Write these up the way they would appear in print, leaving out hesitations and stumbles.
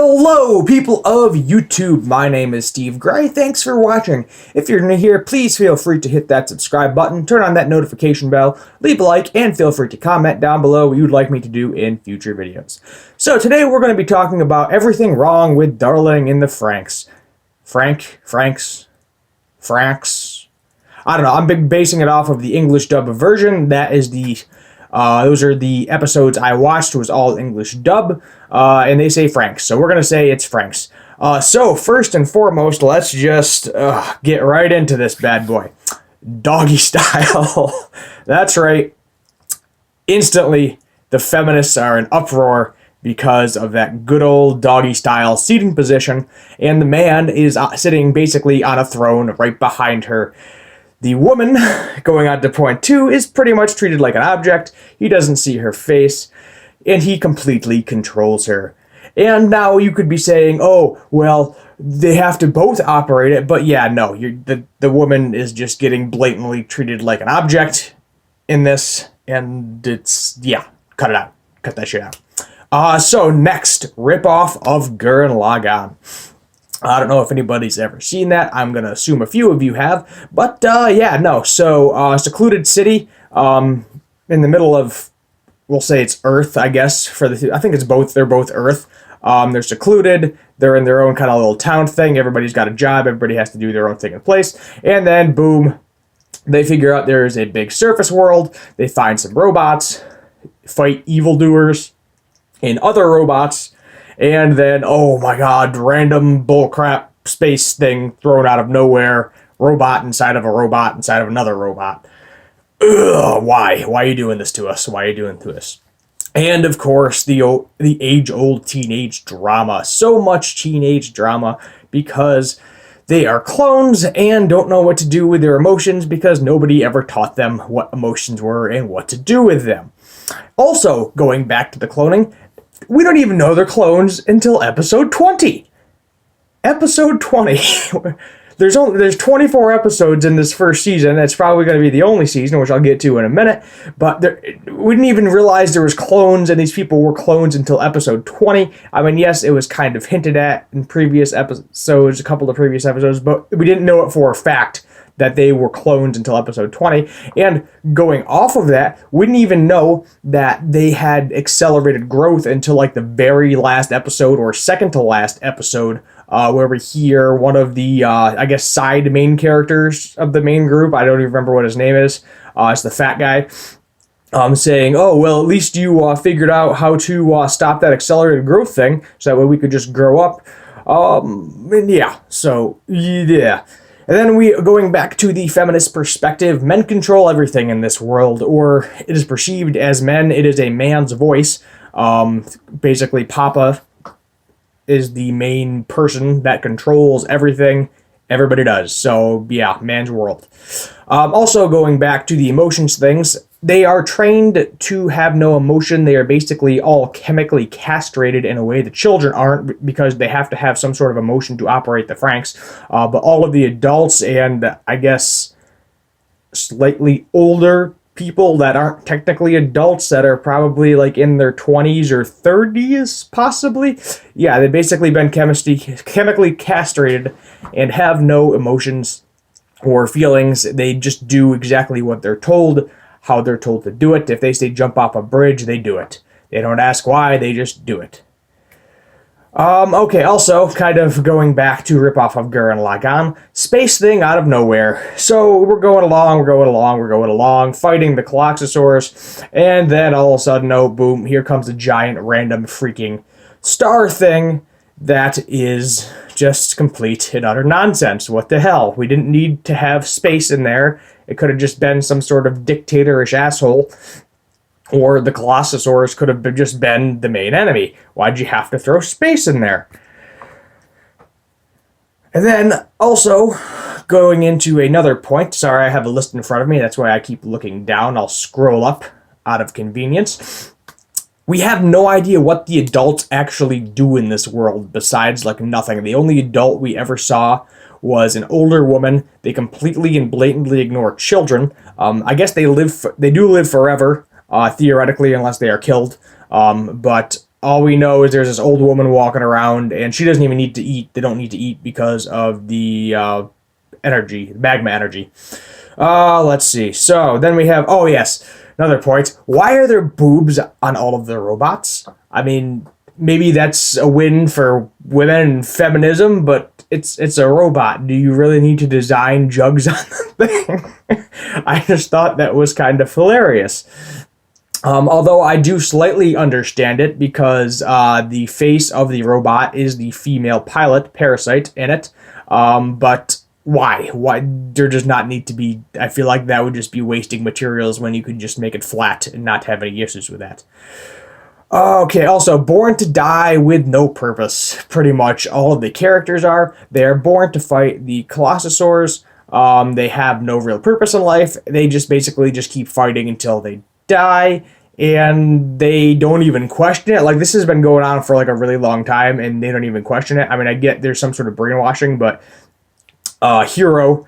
Hello, people of YouTube. My name is Steve Gray. Thanks for watching. If you're new here, please feel free to hit that subscribe button, turn on that notification bell, leave a like, and feel free to comment down below what you'd like me to do in future videos. So today we're going to be talking about everything wrong with Darling in the Franxx. Franxx. I don't know. I'm basing it off of the English dub version. That is the those are the episodes I watched. It was all English dub, and they say Franxx, so we're gonna say it's Franxx. So first and foremost, let's just get right into this bad boy, doggy style. That's right. Instantly, the feminists are in uproar because of that good old doggy style seating position, and the man is sitting basically on a throne right behind her. The woman, going on to point 2, is pretty much treated like an object. He doesn't see her face, and he completely controls her. And now you could be saying, oh, well, they have to both operate it, but yeah, no, the woman is just getting blatantly treated like an object in this, and it's, yeah, cut it out. Cut that shit out. So next, ripoff of Gurren Lagann. I don't know if anybody's ever seen that. I'm going to assume a few of you have. But, yeah, no. So, secluded city in the middle of, we'll say it's Earth, I guess. I think it's both. They're both Earth. They're secluded. They're in their own kind of little town thing. Everybody's got a job. Everybody has to do their own thing in place. And then, boom, they figure out there's a big surface world. They find some robots, fight evildoers and other robots. And then, oh my god, random bullcrap space thing thrown out of nowhere. Robot inside of a robot inside of another robot. Ugh, why? Why are you doing this to us? Why are you doing to us? And of course, the age-old teenage drama. So much teenage drama because they are clones and don't know what to do with their emotions because nobody ever taught them what emotions were and what to do with them. Also, going back to the cloning, we don't even know they're clones until episode 20. Episode 20. There's 24 episodes in this first season. That's probably going to be the only season, which I'll get to in a minute. But we didn't even realize there was clones and these people were clones until episode 20. I mean, yes, it was kind of hinted at in previous episodes, a couple of previous episodes, but we didn't know it for a fact that they were clones until episode 20. And going off of that, we didn't even know that they had accelerated growth until like the very last episode or second to last episode, where we hear one of the, I guess, side main characters of the main group. I don't even remember what his name is. It's the fat guy. Saying, oh, well, at least you figured out how to stop that accelerated growth thing, so that way we could just grow up. And yeah, so, yeah. And then going back to the feminist perspective, men control everything in this world, or it is perceived as men. It is a man's voice. Basically, Papa is the main person that controls everything. Everybody does. So, yeah, man's world. Also, going back to the emotions things, they are trained to have no emotion. They are basically all chemically castrated in a way the children aren't because they have to have some sort of emotion to operate the Franxx. But all of the adults and, I guess, slightly older people that aren't technically adults that are probably like in their 20s or 30s, possibly. Yeah, they've basically been chemically castrated and have no emotions or feelings. They just do exactly what they're told, how they're told to do it. If they say jump off a bridge, they do it. They don't ask why, they just do it. Okay, also, kind of going back to ripoff of Gurren Lagann, space thing out of nowhere. So, we're going along, fighting the Coloxosaurus, and then all of a sudden, oh, boom, here comes a giant random freaking star thing that is just complete and utter nonsense. What the hell? We didn't need to have space in there. It could have just been some sort of dictatorish asshole. Or the Coloxosaurus could have just been the main enemy. Why'd you have to throw space in there? And then, also, going into another point. Sorry, I have a list in front of me. That's why I keep looking down. I'll scroll up out of convenience. We have no idea what the adults actually do in this world besides, like, nothing. The only adult we ever saw was an older woman. They completely and blatantly ignore children. I guess they do live forever. Theoretically, unless they are killed. But all we know is there's this old woman walking around, and she doesn't even need to eat. They don't need to eat because of the energy, magma energy. Let's see. So then we have, oh yes, another point. Why are there boobs on all of the robots? I mean, maybe that's a win for women and feminism, but it's a robot. Do you really need to design jugs on the thing? I just thought that was kind of hilarious. Although I do slightly understand it because the face of the robot is the female pilot, Parasite, in it. But why? Why? There does not need to be... I feel like that would just be wasting materials when you could just make it flat and not have any issues with that. Okay, also, born to die with no purpose. Pretty much all of the characters are. They are born to fight the Colossosaurs. They have no real purpose in life. They just basically just keep fighting until they die, and they don't even question it. Like, this has been going on for like a really long time, and they don't even question it. I mean, I get there's some sort of brainwashing, but Hero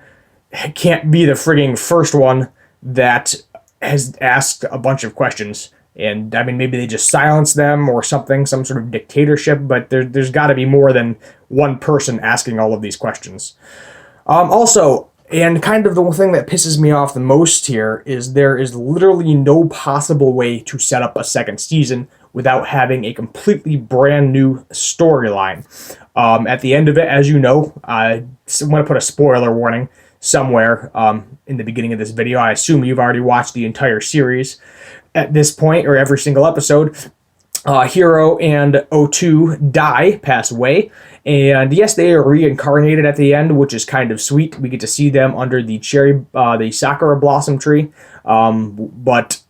can't be the frigging first one that has asked a bunch of questions. And, I mean, maybe they just silence them or something, some sort of dictatorship, but there's got to be more than one person asking all of these questions. Also, and kind of the thing that pisses me off the most here is there is literally no possible way to set up a second season without having a completely brand new storyline. At the end of it, as you know, I'm going to put a spoiler warning somewhere in the beginning of this video. I assume you've already watched the entire series at this point, or every single episode. Hero and O2 pass away, and yes, they are reincarnated at the end, which is kind of sweet. We get to see them under the the sakura blossom tree, but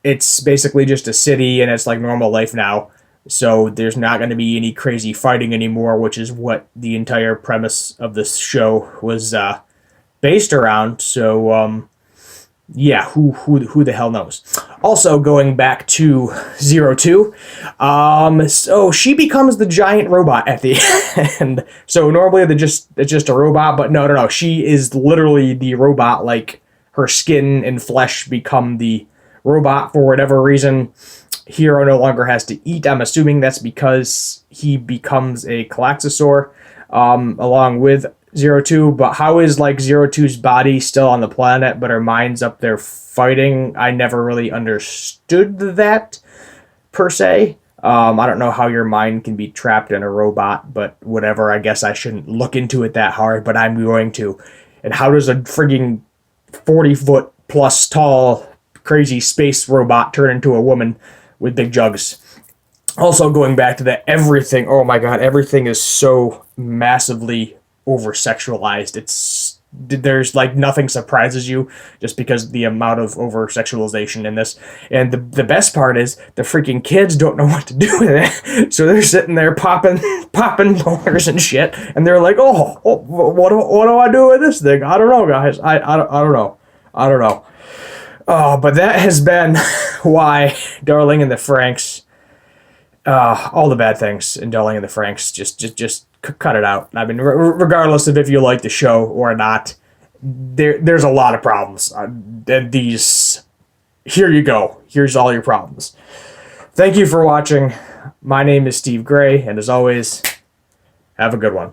it's basically just a city, and it's like normal life now. So there's not going to be any crazy fighting anymore, which is what the entire premise of this show was based around. So yeah, who the hell knows? Also, going back to 02, so she becomes the giant robot at the end. So normally it's just a robot, but no, she is literally the robot. Like, her skin and flesh become the robot for whatever reason. Hero no longer has to eat. I'm assuming that's because he becomes a Colossosaur, along with 02, but how is like 02's body still on the planet but her mind's up there fighting? I never really understood that per se. I don't know how your mind can be trapped in a robot, but whatever. I guess I shouldn't look into it that hard, but I'm going to. And how does a frigging 40-foot plus tall crazy space robot turn into a woman with big jugs? Also, going back to that, everything, oh my god, everything is so massively over-sexualized. There's like nothing surprises you just because the amount of over-sexualization in this. And the best part is the freaking kids don't know what to do with it. So they're sitting there popping boners and shit, and they're like, oh what do I do with this thing? I don't know, guys. I don't know. Oh, but that has been why Darling and the Franxx, all the bad things in Darling and the Franxx, just cut it out. I mean, regardless of if you like the show or not, there's a lot of problems. Here you go. Here's all your problems. Thank you for watching. My name is Steve Gray, and as always, have a good one.